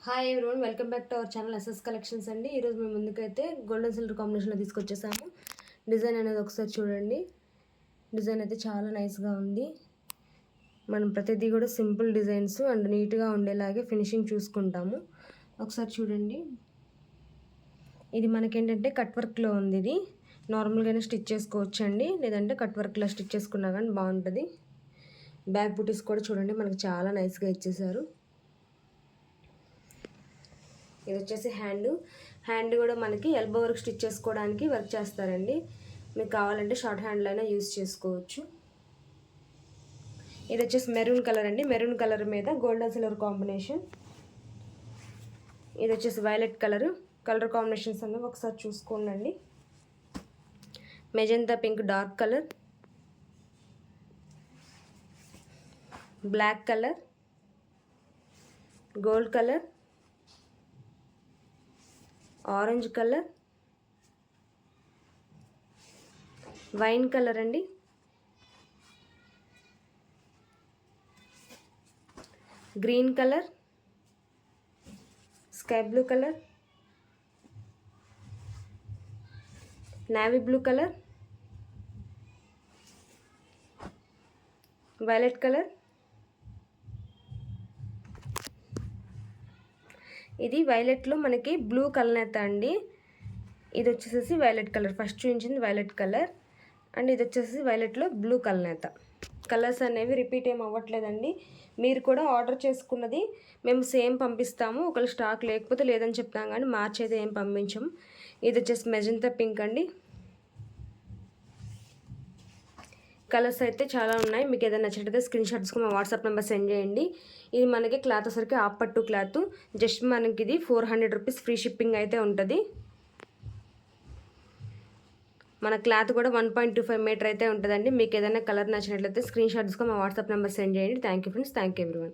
Hi everyone, welcome back to our channel SS collections అండి. ఈరోజు మేము ముందుకైతే గోల్డెన్ సిల్వర్ కాంబినేషన్లో తీసుకొచ్చేసాము. డిజైన్ అనేది ఒకసారి చూడండి. డిజైన్ అయితే చాలా నైస్గా ఉంది. మనం ప్రతిదీ కూడా సింపుల్ డిజైన్స్ అండ్ నీట్గా ఉండేలాగే ఫినిషింగ్ చూసుకుంటాము. ఒకసారి చూడండి. ఇది మనకేంటంటే కట్ వర్క్లో ఉంది. ఇది నార్మల్గానే స్టిచ్ చేసుకోవచ్చు అండి, లేదంటే కట్ వర్క్లో స్టిచ్ చేసుకున్నా కానీ బాగుంటుంది. బ్యాక్ బూటీస్ కూడా చూడండి, మనకు చాలా నైస్గా ఇచ్చేసారు. ఇది వచ్చేసి హ్యాండ్ కూడా మనకి ఎల్బో వర్క్ స్టిచ్ చేసుకోవడానికి వర్క్ చేస్తారండి. మీకు కావాలంటే షార్ట్ హ్యాండ్లో అయినా యూజ్ చేసుకోవచ్చు. ఇది వచ్చేసి మెరూన్ కలర్ అండి. మెరూన్ కలర్ మీద గోల్డెన్ సిల్వర్ కాంబినేషన్. ఇది వచ్చేసి వైలెట్ కలర్ కాంబినేషన్స్ అన్నీ ఒకసారి చూసుకోండి. Magenta pink dark colour, black colour, gold colour, orange colour, wine colour అండి, green colour, sky blue colour, navy blue colour, violet colour. ఇది వైలెట్లో మనకి బ్లూ కలర్ అండి. ఇది వచ్చేసి వైలెట్ కలర్, ఫస్ట్ చూపించింది వైలెట్ కలర్ అండ్ ఇది వచ్చేసి వైలెట్లో బ్లూ కలర్. కలర్స్ అనేవి రిపీట్ ఏం అవ్వట్లేదండి. మీరు కూడా ఆర్డర్ చేసుకున్నది మేము సేమ్ పంపిస్తాము. ఒకవేళ స్టాక్ లేకపోతే లేదని చెప్తాం, కానీ మార్చి అయితే ఏం పంపించాము. ఇది వచ్చేసి మెజంతా పింక్ అండి. కలర్స్ అయితే చాలా ఉన్నాయి. మీకు ఏదైనా నచ్చినట్లయితే స్క్రీన్ షాట్ తీసుకుని మా వాట్సాప్ నెంబర్ సెండ్ చేయండి. ఇది మనకి క్లాత్ వచ్చరికి ఆపట్టు క్లాత్. జస్ట్ మనకి ఇది 400 రూపీస్ ఫ్రీ షిప్పింగ్ అయితే ఉంటుంది. మన క్లాత్ కూడా 1.25 మీటర్ అయితే ఉంటుందండి. మీకు ఏదైనా కలర్ నచ్చినట్లయితే స్క్రీన్ షాట్ తీసుకొని మా వాట్సాప్ నెంబర్ సెండ్ చేయండి. Thank you friends, thank you everyone.